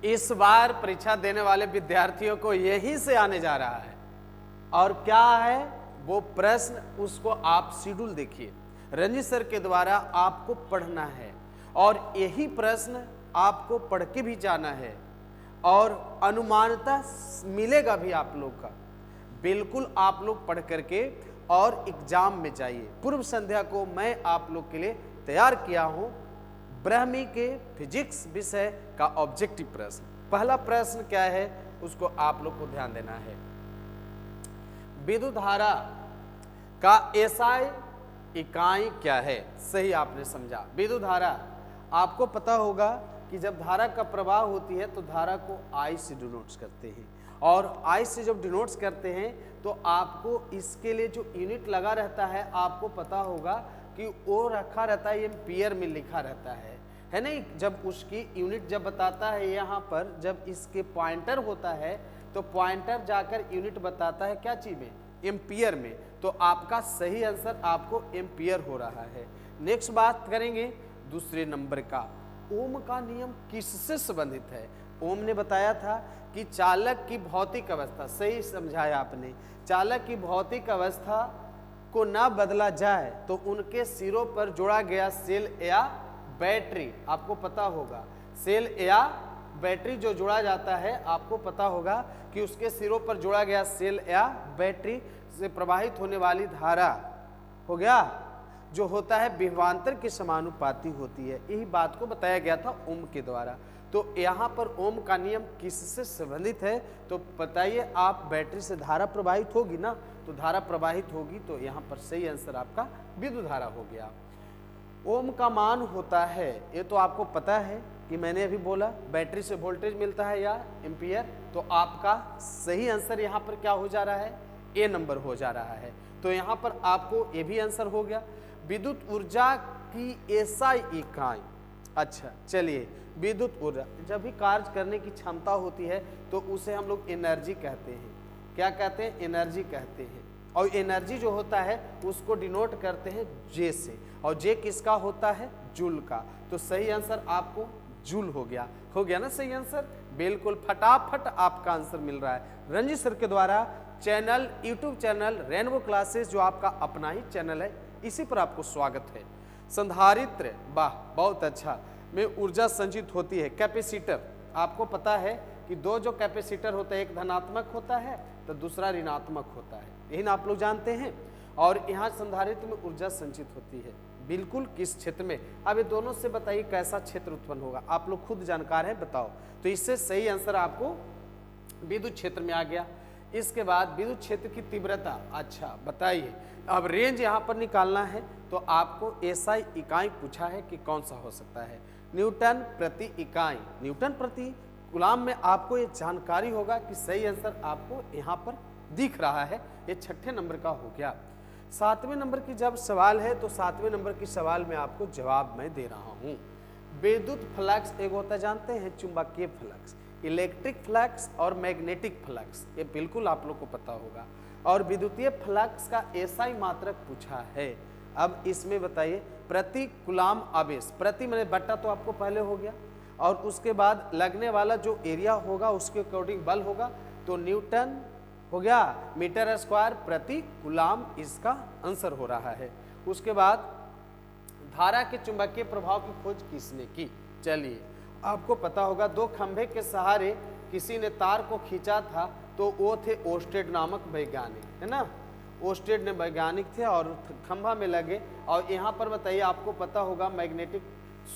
इस बार परीक्षा देने वाले विद्यार्थियों को यहीं से आने जा रहा है। और क्या है वो प्रश्न, उसको आप शेड्यूल देखिए। रंजित सर के द्वारा आपको पढ़ना है और यही प्रश्न आपको पढ़ के भी जाना है और अनुमानता मिलेगा भी आप लोग का। बिल्कुल आप लोग पढ़ करके और एग्जाम में जाइए। पूर्व संध्या को मैं आप लोग के लिए तैयार किया हूं ब्रह्मी के फिजिक्स विषय का ऑब्जेक्टिव प्रश्न। पहला प्रश्न क्या है उसको आप लोग को ध्यान देना है। विद्युत धारा का एसआई इकाई क्या है? सही आपने समझा। विद्युत धारा आपको पता होगा कि जब धारा का प्रवाह होती है तो धारा को आई से डिनोट्स करते हैं और आई से जब डिनोट्स करते हैं तो आपको इसके लिए जो यूनिट लगा रहता है आपको पता होगा कि वो रखा रहता है एम्पियर में लिखा रहता है नहीं। जब उसकी यूनिट जब बताता है यहाँ पर, जब इसके पॉइंटर होता है तो पॉइंटर जाकर यूनिट बताता है क्या चीज में? एम्पियर में। तो आपका सही आंसर आपको एम्पियर हो रहा है। नेक्स्ट बात करेंगे दूसरे नंबर का। ओम का नियम किससे संबंधित है? ओम ने बताया था कि चालक की भौतिक अवस्था, सही समझाया आपने, चालक की भौतिक अवस्था को ना बदला जाए तो उनके सिरों पर जोड़ा गया सेल या बैटरी, आपको पता होगा सेल या बैटरी जो जोड़ा जाता है, आपको पता होगा कि उसके सिरों पर जोड़ा गया सेल या बैटरी से प्रवाहित होने वाली धारा हो गया जो होता है विभवांतर के समानुपाती होती है। यही बात को बताया गया था ओम के द्वारा। तो यहाँ पर ओम का नियम किससे संबंधित है? तो बताइए आप, बैटरी से धारा प्रवाहित होगी ना, तो धारा प्रवाहित होगी तो यहाँ पर सही आंसर आपका विद्युत धारा हो गया। ओम का मान होता है, ये तो आपको पता है कि मैंने अभी बोला बैटरी से वोल्टेज मिलता है या एम्पियर। तो आपका सही आंसर यहाँ पर क्या हो जा रहा है? ए नंबर हो जा रहा है। तो यहाँ पर आपको ये भी आंसर हो गया। विद्युत ऊर्जा की एसआई इकाई, अच्छा चलिए, विद्युत ऊर्जा जब भी कार्य करने की क्षमता होती है तो उसे हम लोग एनर्जी कहते हैं। क्या कहते हैं? एनर्जी कहते हैं। और एनर्जी जो होता है उसको डिनोट करते हैं जे से, और जे किसका होता है? जूल का। तो सही आंसर आपको जूल हो गया ना सही आंसर। बिल्कुल फटाफट आपका आंसर मिल रहा है। रंजित सर के द्वारा channel, YouTube channel rainbow classes जो आपका अपना ही चैनल है, इसी पर आपको स्वागत है। संधारित्र, वाह बहुत अच्छा, में ऊर्जा संचित होती है। कैपेसिटर, आपको पता है कि दो जो कैपेसिटर होता है, एक धनात्मक होता है तो दूसरा ऋणात्मक होता है, यही ना आप लोग जानते हैं। और यहाँ संधारित्र में ऊर्जा संचित होती है, बिल्कुल किस क्षेत्र में? अब ये दोनों से बताइए कैसा क्षेत्र उत्पन्न होगा, आप लोग खुद जानकार हैं, बताओ। तो इससे सही आंसर आपको विद्युत क्षेत्र में आ गया। इसके बाद विद्युत क्षेत्र की तीव्रता, अच्छा बताइए। अब रेंज यहाँ पर निकालना है तो आपको एसआई इकाई पूछा है कि कौन सा हो सकता है? न्यूटन प्रति इकाई, न्यूटन प्रति कूलम में आपको ये जानकारी होगा कि सही आंसर आपको यहाँ पर दिख रहा है। ये 6ठे नंबर का हो गया। 7वें नंबर की जब सवाल है तो 7वें नंबर की सवाल में आपको जवाब मैं दे रहा हूँ। विद्युत फ्लक्स एक होता है, जानते हैं, चुंबकीय फ्लक्स, इलेक्ट्रिक फ्लक्स और मैग्नेटिक फ्लक्स, ये बिल्कुल आप लोग को पता होगा। और विद्युतीय फ्लक्स का एसआई मात्रक पूछा है। अब इसमें बताइए प्रति कूलम आवेश, प्रति मैंने बट्टा तो आपको पहले हो गया, और उसके बाद लगने वाला जो एरिया होगा उसके अकॉर्डिंग बल होगा, तो न्यूटन हो गया मीटर स्क्वायर प्रति कूलम, इसका आंसर हो रहा है। उसके बाद धारा के चुंबकीय प्रभाव की खोज किसने की? चलिए आपको पता होगा, दो खंभे के सहारे किसी ने तार को खींचा था, तो वो थे ओस्टेड नामक वैज्ञानिक, है ना। ओस्टेड ने वैज्ञानिक थे और खंभा में लगे, और यहाँ पर बताइए आपको पता होगा मैग्नेटिक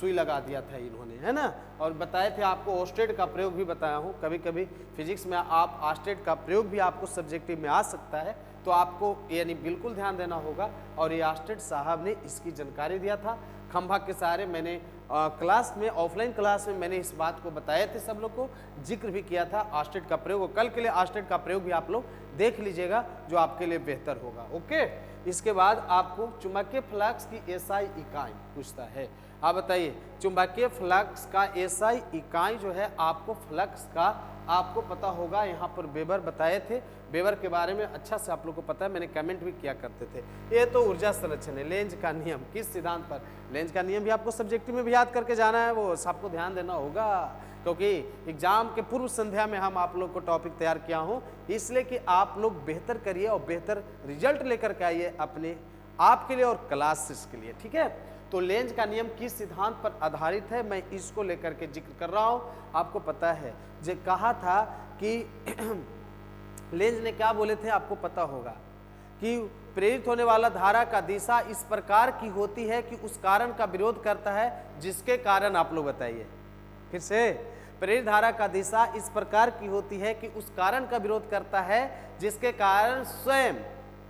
सुई लगा दिया था इन्होंने, है ना। और बताए थे आपको ओस्टेड का प्रयोग भी बताया हूँ, कभी कभी फिजिक्स में आप ऑस्टेड का प्रयोग भी आपको सब्जेक्टिव में आ सकता है, तो आपको यानी बिल्कुल ध्यान देना होगा। और ये ऑस्टेड साहब ने इसकी जानकारी दिया था। खंभा के सहारे मैंने क्लास में, ऑफलाइन क्लास में मैंने इस बात को बताए थे, सब लोग को जिक्र भी किया था ऑस्टेड का प्रयोग। कल के लिए ऑस्टेड का प्रयोग भी आप लोग देख लीजिएगा, जो आपके लिए बेहतर होगा। ओके, इसके बाद आपको चुंबकीय फ्लक्स की एसआई इकाई पूछता है। आप बताइए चुंबकीय फ्लक्स का एसआई इकाई जो है, आपको फ्लक्स का आपको पता होगा, यहाँ पर वेबर बताए थे। वेबर के बारे में अच्छा से आप लोग को पता है, मैंने कमेंट भी किया करते थे। ये तो ऊर्जा संरक्षण है। लेंज का नियम किस सिद्धांत पर? लेंज का नियम भी आपको सब्जेक्टिव में भी याद करके जाना है, वो सबको ध्यान देना होगा, क्योंकि एग्जाम के पूर्व संध्या में हम आप लोग को टॉपिक तैयार किया हूं, इसलिए कि आप लोग बेहतर करिए और बेहतर रिजल्ट लेकर के आइए अपने आपके लिए और क्लासेस के लिए, ठीक है। तो लेंज का नियम किस सिद्धांत पर आधारित है, मैं इसको लेकर के जिक्र कर रहा हूं। आपको पता है जो कहा था कि लेंज ने क्या बोले थे, आपको पता होगा कि प्रेरित होने वाला धारा का दिशा इस प्रकार की होती है कि उस कारण का विरोध करता है जिसके कारण, आप लोग बताइए फिर से, प्रेरित धारा का दिशा इस प्रकार की होती है कि उस कारण का विरोध करता है जिसके कारण स्वयं,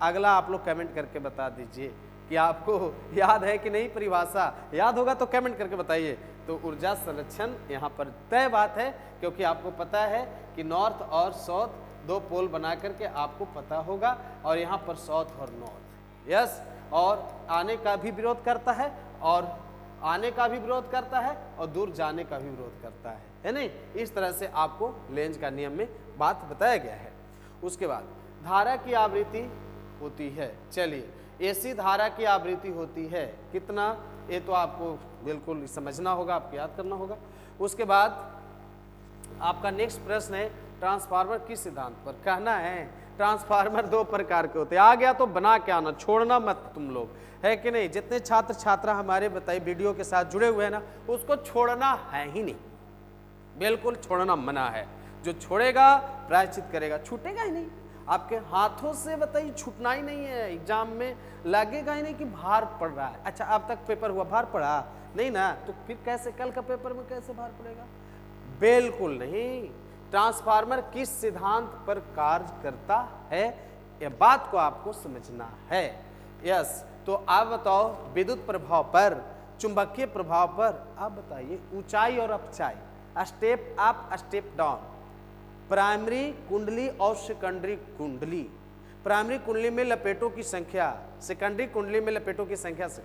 अगला आप लोग कमेंट करके बता दीजिए कि आपको याद है कि नहीं, परिभाषा याद होगा तो कमेंट करके बताइए। तो ऊर्जा संरक्षण यहाँ पर तय बात है, क्योंकि आपको पता है कि नॉर्थ और साउथ दो पोल बना करके आपको पता होगा, और यहाँ पर साउथ और नॉर्थ, यस, और आने का भी विरोध करता है, और आने का भी विरोध करता है, और दूर जाने का भी विरोध करता है नहीं। इस तरह से आपको लेंज का नियम में बात बताया गया है। उसके बाद धारा की आवृत्ति होती है, चलिए एसी धारा की आवृत्ति होती है कितना, ये तो आपको बिल्कुल समझना होगा, आपको याद करना होगा। उसके बाद आपका नेक्स्ट प्रश्न है ट्रांसफार्मर किस सिद्धांत पर, कहना है ट्रांसफार्मर दो प्रकार के होते हैं, आ गया तो बना के आना, छोड़ना मत तुम लोग, है कि नहीं। जितने छात्र छात्रा हमारे बताइए वीडियो के साथ जुड़े हुए हैं ना, उसको छोड़ना है ही नहीं, बिल्कुल छोड़ना मना है। जो छोड़ेगा प्रायश्चित करेगा, छूटेगा ही नहीं आपके हाथों से, बताइए छूटना ही नहीं है। एग्जाम में लगेगा ही नहीं कि भार पड़ रहा है। अच्छा अब तक पेपर हुआ, भार पड़ा नहीं ना, तो फिर कैसे कल का पेपर में कैसे भार पड़ेगा, बिल्कुल नहीं। ट्रांसफार्मर किस सिद्धांत पर कार्य करता है, यह बात को आपको समझना है, यस। तो आप बताओ विद्युत प्रभाव पर, चुंबकीय प्रभाव पर, आप बताइए ऊंचाई और अपचाई, step up step down, primary कुंडली और सेकेंडरी कुंडली, प्राइमरी कुंडली में लपेटों की संख्या सेकेंडरी कुंडली में लपेटों की संख्या से,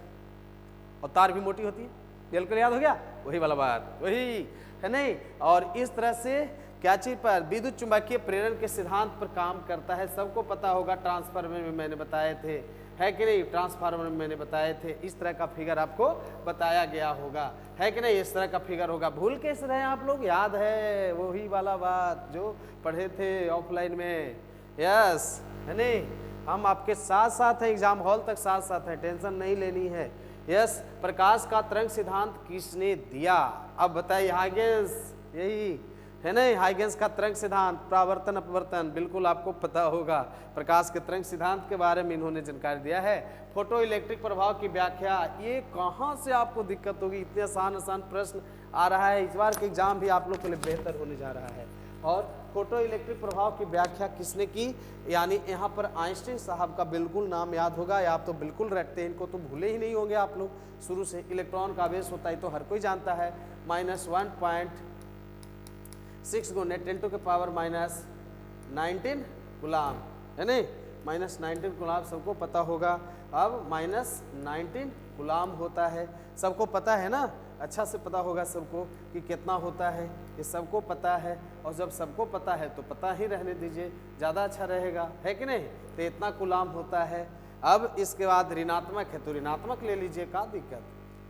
और तार भी मोटी होती है, बिल्कुल याद हो गया, वही वाला बात, वही है नहीं। और इस तरह से क्या चीज पर, विद्युत चुंबकीय प्रेरण के सिद्धांत पर काम करता है, सबको पता होगा। ट्रांसफार्मर में मैंने बताए थे, है कि नहीं, ट्रांसफार्मर में मैंने बताए थे, इस तरह का फिगर आपको बताया गया होगा, है कि नहीं, इस तरह का फिगर होगा। भूल कैसे रहे आप लोग, याद है वही वाला बात जो पढ़े थे ऑफलाइन में, यस, है नहीं। हम आपके साथ साथ हैं, एग्जाम हॉल तक साथ साथ हैं, टेंशन नहीं लेनी है, यस। प्रकाश का तरंग सिद्धांत किसने दिया, अब बताइए, हाइगेंस, यही है नहीं, हाइगेंस का तरंग सिद्धांत, परावर्तन अपवर्तन, बिल्कुल आपको पता होगा। प्रकाश के तरंग सिद्धांत के बारे में इन्होंने जानकारी दिया है। फोटो इलेक्ट्रिक प्रभाव की व्याख्या, ये कहाँ से आपको दिक्कत होगी, इतने आसान आसान प्रश्न आ रहा है, इस बार के एग्जाम भी आप लोग के लिए बेहतर होने जा रहा है। और फोटो इलेक्ट्रिक प्रभाव की व्याख्या किसने की, यानी यहाँ पर आइंस्टीन साहब का बिल्कुल नाम याद होगा, या आप तो बिल्कुल रखते हैं, इनको तो भूले ही नहीं होंगे आप लोग शुरू से। इलेक्ट्रॉन का आवेश होता है तो हर कोई जानता है, -1.6 गुने 10⁻⁻19 कूलाम, है नहीं, -19 कूलाम सबको पता होगा। अब -19 कूलाम होता है, सबको पता है ना, अच्छा से पता होगा सबको कि कितना होता है, ये सबको पता है। और जब सबको पता है तो पता ही रहने दीजिए, ज़्यादा अच्छा रहेगा, है कि नहीं। तो इतना कूलाम होता है। अब इसके बाद ऋणात्मक है तो ऋणात्मक ले लीजिए, क्या दिक्कत,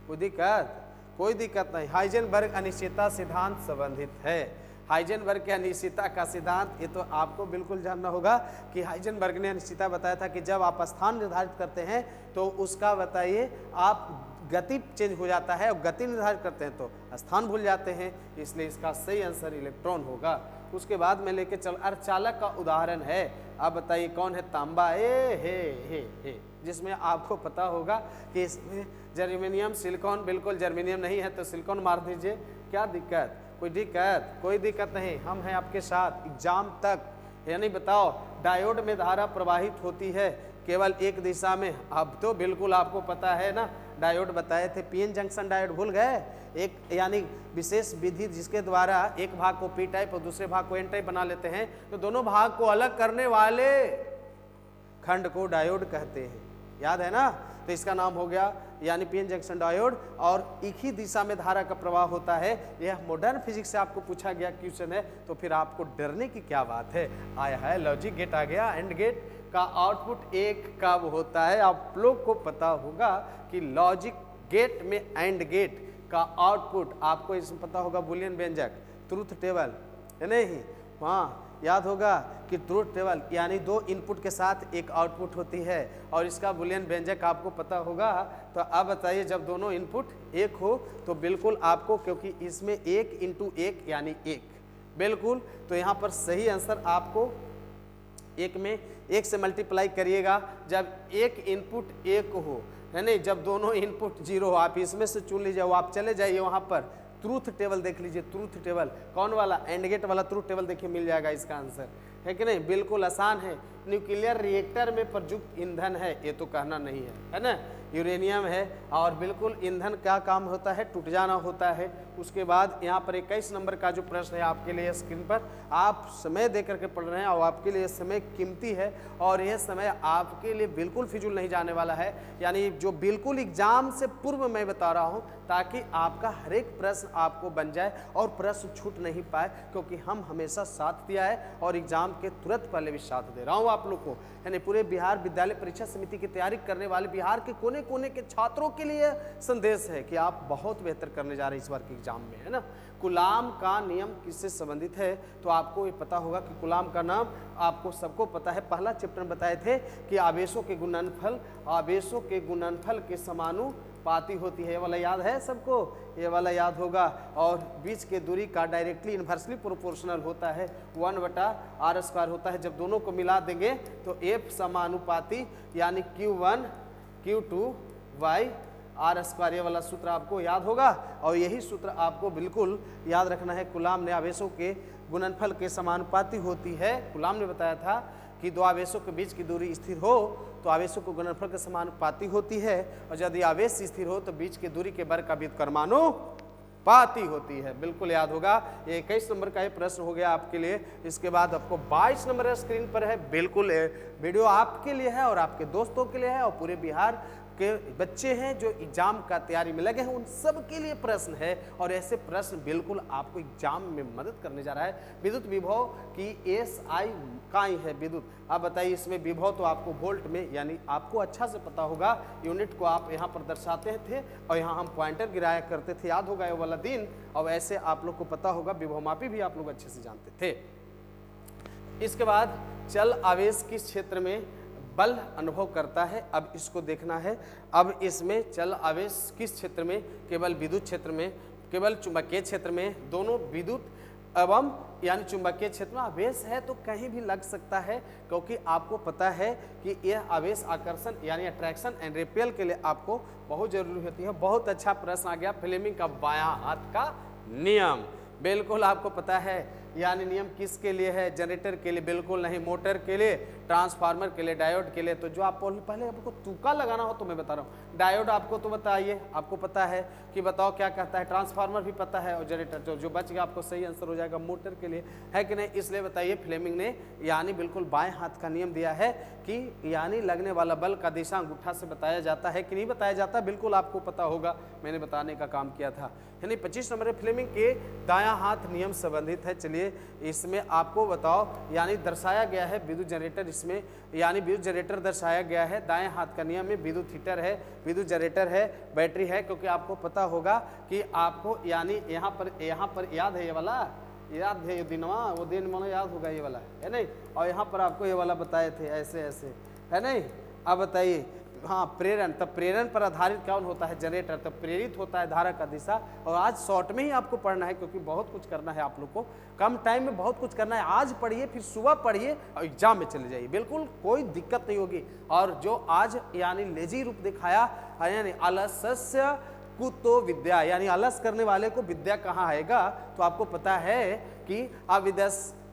कोई दिक्कत, कोई दिक्कत नहीं। हाइजेनबर्ग अनिश्चितता सिद्धांत संबंधित है, हाइजेनबर्ग के अनिश्चितता का सिद्धांत, ये तो आपको बिल्कुल जानना होगा कि हाइजेनबर्ग ने अनिश्चितता बताया था कि जब आप स्थान निर्धारित करते हैं तो उसका बताइए आप गति चेंज हो जाता है, और गति निर्धारित करते हैं तो स्थान भूल जाते हैं, इसलिए इसका सही आंसर इलेक्ट्रॉन होगा। उसके बाद में लेके चल अर्धचालक का उदाहरण है, अब बताइए कौन है, तांबा, हे जिसमें आपको पता होगा कि इसमें जर्मेनियम सिलिकॉन, बिल्कुल जर्मेनियम नहीं है तो सिलिकॉन मार दीजिए, क्या दिक्कत, कोई दिक्कत, कोई दिक्कत नहीं, हम हैं आपके साथ एग्जाम तक। यानी बताओ डायोड में धारा प्रवाहित होती है केवल एक दिशा में, अब तो बिल्कुल आपको पता है ना, डायोड बताए थे, पीएन जंक्शन डायोड भूल गए, एक यानी विशेष विधि जिसके द्वारा एक भाग को पी टाइप और दूसरे भाग को एन टाइप बना लेते हैं, तो दोनों भाग को अलग करने वाले खंड को डायोड कहते हैं, याद है ना। तो इसका नाम हो गया यानी पीएन जंक्शन डायोड, और एक ही दिशा में धारा का प्रवाह होता है। यह मॉडर्न फिजिक्स से आपको पूछा गया क्वेश्चन है, तो फिर आपको डरने की क्या बात है, आया है लॉजिक गेट आ गया। एंड गेट का आउटपुट एक कब होता है, आप लोग को पता होगा कि लॉजिक गेट में एंड गेट का आउटपुट आपको इसमें पता होगा बुलियन व्यंजक, ट्रूथ टेबल, है नहीं? हाँ, याद होगा कि ट्रूथ टेबल यानी 2 इनपुट के साथ एक आउटपुट होती है और इसका बुलियन व्यंजक आपको पता होगा। तो अब बताइए, जब दोनों इनपुट एक हो तो बिल्कुल आपको, क्योंकि इसमें 1 × 1 यानी 1, बिल्कुल। तो यहाँ पर सही आंसर आपको 1 में 1 से मल्टीप्लाई करिएगा जब एक इनपुट 1 हो, है नहीं? जब दोनों इनपुट 0 हो, आप इसमें से चुन लीजिए, वो आप चले जाइए वहाँ पर ट्रूथ टेबल देख लीजिए। ट्रूथ टेबल कौन वाला? एंड गेट वाला ट्रूथ टेबल देखिए, मिल जाएगा इसका आंसर, है कि नहीं? बिल्कुल आसान है। न्यूक्लियर रिएक्टर में प्रयुक्त ईंधन है, ये तो कहना नहीं है ना? यूरेनियम है और बिल्कुल ईंधन क्या काम होता है? टूट जाना होता है। उसके बाद यहाँ पर 21 नंबर का जो प्रश्न है आपके लिए स्क्रीन पर, आप समय दे करके पढ़ रहे हैं और आपके लिए समय कीमती है और यह समय आपके लिए बिल्कुल फिजूल नहीं जाने वाला है। यानी जो बिल्कुल एग्जाम से पूर्व मैं बता रहा हूँ, ताकि आपका हर एक प्रश्न आपको बन जाए और प्रश्न छूट नहीं पाए, क्योंकि हम हमेशा साथ दिया है और एग्जाम के तुरंत पहले भी साथ दे रहा हूँ आप लोग को, यानी पूरे बिहार विद्यालय परीक्षा समिति की तैयारी करने वाले बिहार के कोने कोने के छात्रों के लिए संदेश है कि आप बहुत बेहतर करने जा रहे हैं इस बार के एग्जाम में, है ना? कुलाम का नियम किससे संबंधित है? तो आपको ये पता होगा कि कुलाम का नाम आपको सबको पता है। पहला चैप्टर में बताए थे कि आवेशों के गुणनफल के समानुपाती होती है। ये वाला याद है सबको? ये वाला याद होगा। और बीच के दूरी का डायरेक्टली इन्वर्सली प्रोपोर्शनल होता है, 1/r² होता है। जब दोनों को मिला देंगे तो F समानुपाती यानी Q1 Q2/r², ये वाला सूत्र आपको याद होगा। और यही सूत्र आपको बिल्कुल याद रखना है। कुलाम ने आवेशों के गुणनफल के समानुपाती होती है। कुलाम ने बताया था कि 2 आवेशों के बीच की दूरी स्थिर हो तो आवेशों को गुणनफल के समानुपाती होती है, और यदि आवेश स्थिर हो तो बीच की दूरी के वर्ग का व्युत्क्रमानुपाती होती है। बिल्कुल याद होगा। ये 21 नंबर का ये प्रश्न हो गया आपके लिए। इसके बाद आपको 22 नंबर स्क्रीन पर है। बिल्कुल वीडियो आपके लिए है और आपके दोस्तों के लिए है और पूरे बिहार के बच्चे हैं जो एग्जाम का तैयारी में लगे हैं, उन सब के लिए प्रश्न है। और ऐसे प्रश्न बिल्कुल आपको एग्जाम में मदद करने जा रहा है। विद्युत विभव की SI इकाई है विद्युत। अब बताइए, इसमें विभव तो आपको वोल्ट में, यानी आपको अच्छा से पता होगा, यूनिट को आप यहाँ पर दर्शाते थे और यहाँ हम पॉइंटर गिराया करते थे, याद होगा ये वाला दिन। और ऐसे आप लोग को पता होगा, विभवमापी भी आप लोग अच्छे से जानते थे। इसके बाद चल आवेश किस क्षेत्र में बल अनुभव करता है, अब इसको देखना है। अब इसमें चल आवेश किस क्षेत्र में? केवल विद्युत क्षेत्र में, केवल चुंबकीय क्षेत्र में। दोनों विद्युत एवं यानी चुंबकीय क्षेत्र में आवेश है तो कहीं भी लग सकता है, क्योंकि आपको पता है कि यह आवेश आकर्षण यानी अट्रैक्शन एंड रिपेल के लिए आपको बहुत जरूरी होती है। बहुत अच्छा प्रश्न आ गया, फ्लेमिंग का बायां हाथ का नियम। बिल्कुल आपको पता है, यानी नियम किसके लिए है? जनरेटर के लिए बिल्कुल नहीं, मोटर के लिए, ट्रांसफार्मर के लिए, डायोड के लिए। तो जो आप पहले आपको तुक्का लगाना हो तो मैं बता रहा हूँ। डायोड आपको तो बताइए, आपको पता है कि बताओ क्या कहता है। ट्रांसफार्मर भी पता है और जनरेटर जो बच गया आपको सही आंसर हो जाएगा मोटर के लिए, है कि नहीं? इसलिए बताइए, फ्लेमिंग ने यानी बिल्कुल बाएं हाथ का नियम दिया है कि यानी लगने वाला बल का दिशा अंगूठा से बताया जाता है कि नहीं बताया जाता? बिल्कुल आपको पता होगा, मैंने बताने का काम किया था। यानी 25 नंबर फ्लेमिंग के दायां हाथ नियम संबंधित है। चलिए इसमें आपको बताओ, यानी दर्शाया गया है विद्युत जनरेटर, इसमें यानी विद्युत जनरेटर दर्शाया गया है। दाएं हाथ का नियम में विद्युत हीटर है, विद्युत जनरेटर है, बैटरी है। क्योंकि आपको पता होगा कि आपको यानी यहाँ पर याद है, ये वाला याद है, ये दिनवा वो दिन मानो याद होगा, ये वाला है नहीं? और यहाँ पर आपको ये वाला बताए थे ऐसे ऐसे, है नहीं? अब बताइए, हाँ प्रेरण, तब प्रेरण पर आधारित कौन होता है? जनरेटर। तब प्रेरित होता है धारा का दिशा। और आज शॉर्ट में ही आपको पढ़ना है, क्योंकि बहुत कुछ करना है आप लोग को, कम टाइम में बहुत कुछ करना है। आज पढ़िए, फिर सुबह पढ़िए और एग्जाम में चले जाइए, बिल्कुल कोई दिक्कत नहीं होगी। और जो आज यानी लेजी रूप दिखाया, यानी आलस्य कुतो विद्या, यानी आलस करने वाले को विद्या कहाँ आएगा? तो आपको पता है कि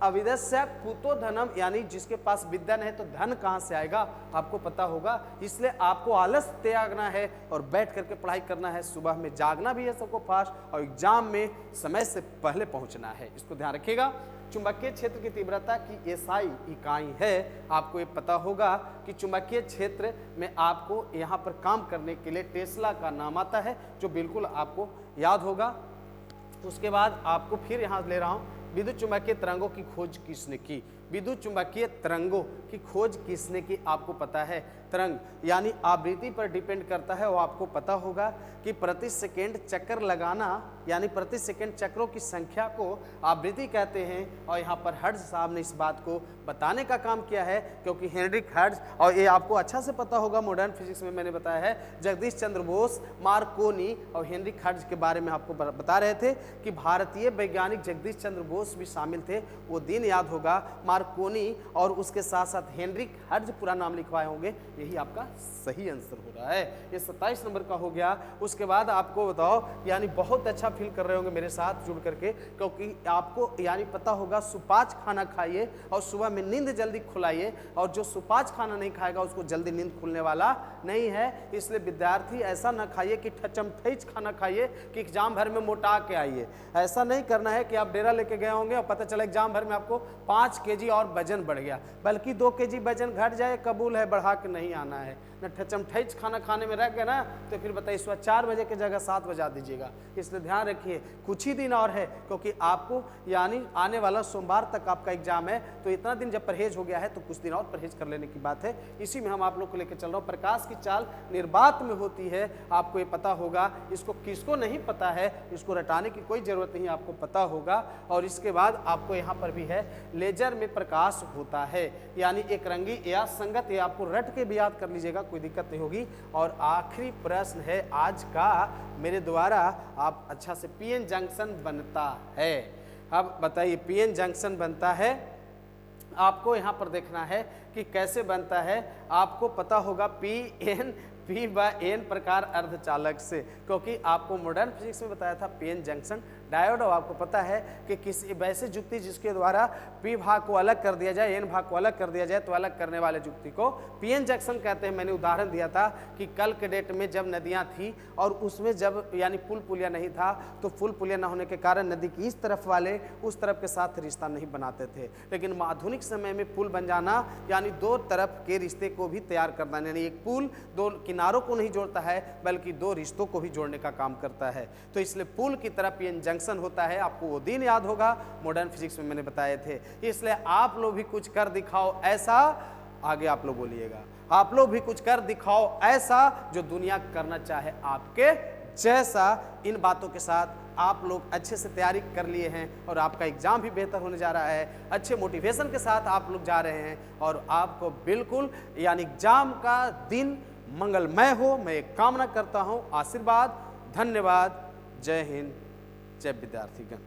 अविद्या कुतो धनम, यानी जिसके पास विद्या नहीं तो धन कहाँ से आएगा? आपको पता होगा। इसलिए आपको आलस त्यागना है और बैठ करके पढ़ाई करना है। सुबह में जागना भी है सबको फास्ट, और एग्जाम में समय से पहले पहुंचना है, इसको ध्यान रखिएगा। चुंबकीय क्षेत्र की तीव्रता की SI इकाई है। आपको ये पता होगा कि चुंबकीय क्षेत्र में आपको यहाँ पर काम करने के लिए टेस्ला का नाम आता है, जो बिल्कुल आपको याद होगा। उसके बाद आपको फिर यहाँ ले रहा हूँ, विद्युत चुंबकीय तरंगों की खोज किसने की? विद्युत चुंबकीय तरंगों की खोज किसने की आपको पता है? तरंग यानी आवृत्ति पर डिपेंड करता है, वो आपको पता होगा कि प्रति सेकेंड चक्कर लगाना यानी प्रति सेकेंड चक्रों की संख्या को आवृत्ति कहते हैं। और यहाँ पर हर्ट्ज साहब ने इस बात को बताने का काम किया है, क्योंकि हेनरिक हर्ट्ज, और ये आपको अच्छा से पता होगा, मॉडर्न फिजिक्स में मैंने बताया है, जगदीश चंद्र बोस, मार्कोनी और हेनरिक हर्ट्ज के बारे में आपको बता रहे थे कि भारतीय वैज्ञानिक जगदीश चंद्र बोस भी शामिल थे। वो दिन याद होगा, मार्कोनी और उसके साथ साथ हेनरिक हर्ट्ज पूरा नाम लिखवाए होंगे। यही आपका सही आंसर हो रहा है। ये 27 नंबर का हो गया। उसके बाद आपको बताओ, यानी बहुत अच्छा फील कर रहे होंगे मेरे साथ जुड़ करके, क्योंकि आपको यानी पता होगा सुपाच्य खाना खाइए और सुबह में नींद जल्दी खुलाइए, और जो सुपाच्य खाना नहीं खाएगा उसको जल्दी नींद खुलने वाला नहीं है। इसलिए विद्यार्थी ऐसा ना खाइए कि ठचमठच खाना खाइए कि एग्जाम भर में मोटा के आइए। ऐसा नहीं करना है कि आप डेरा लेके गए होंगे और पता चला एग्जाम भर में आपको 5 केजी और वजन बढ़ गया, बल्कि 2 केजी वजन घट जाए कबूल है, बढ़ा के नहीं आना है। न ठचमठच खाना खाने में रह गए ना तो फिर बताइए सुबह 4 बजे की जगह 7 बजा दीजिएगा। इसलिए ध्यान रखिए, कुछ ही दिन और है, क्योंकि आपको यानी आने वाला सोमवार तक आपका एग्जाम है, तो इतना दिन जब परहेज हो गया है तो कुछ दिन और परहेज कर लेने की बात है। इसी में हम आप लोग को लेकर चल रहा हूँ। प्रकाश की चाल निर्वात में होती है, आपको ये पता होगा। इसको किसको नहीं पता है, इसको रटाने की कोई जरूरत नहीं, आपको पता होगा। और इसके बाद आपको यहाँ पर भी है, लेजर में प्रकाश होता है, यानी एक रंगी या संगत, ये आपको रट के भी याद कर लीजिएगा, कोई दिक्कत नहीं होगी। और आखिरी प्रश्न है आज का मेरे द्वारा, आप अच्छा से पीएन जंक्शन बनता है। अब बताइए पीएन जंक्शन बनता है, आपको यहाँ पर देखना है कि कैसे बनता है। आपको पता होगा P/N प्रकार अर्धचालक से, क्योंकि आपको मॉडर्न फिजिक्स में बताया था पीएन जंक्शन डायोड। और आपको पता है कि किसी वैसे जुक्ति जिसके द्वारा P भाग को अलग कर दिया जाए, N भाग को अलग कर दिया जाए, तो अलग करने वाले जुक्ति को पीएन जंक्शन कहते हैं। मैंने उदाहरण दिया था कि कल के डेट में जब नदियां थी और उसमें जब यानी पुल पुलिया नहीं था, तो पुल पुलिया न होने के कारण नदी की इस तरफ वाले उस तरफ के साथ रिश्ता नहीं बनाते थे। लेकिन आधुनिक समय में पुल बन जाना यानी 2 तरफ के रिश्ते को भी तैयार करना, यानी एक पुल 2 किनारों को नहीं जोड़ता है बल्कि 2 रिश्तों को भी जोड़ने का काम करता है। तो इसलिए पुल की तरफ पीएन जंक्शन होता है। आपको वो दिन याद होगा, मॉडर्न फिजिक्स में मैंने बताए थे। इसलिए आप लोग भी कुछ कर दिखाओ ऐसा, आगे आप लोग बोलिएगा, आप लोग भी कुछ कर दिखाओ ऐसा जो दुनिया करना चाहे आपके जैसा। इन बातों के साथ आप लोग अच्छे से तैयारी कर लिए हैं और आपका एग्जाम भी बेहतर होने जा रहा है। अच्छे मोटिवेशन के साथ आप लोग जा रहे हैं और आपको बिल्कुल यानी एग्जाम का दिन मंगलमय हो, मैं एक कामना करता हूं। आशीर्वाद, धन्यवाद, जय हिंद, जय विद्यार्थीगण।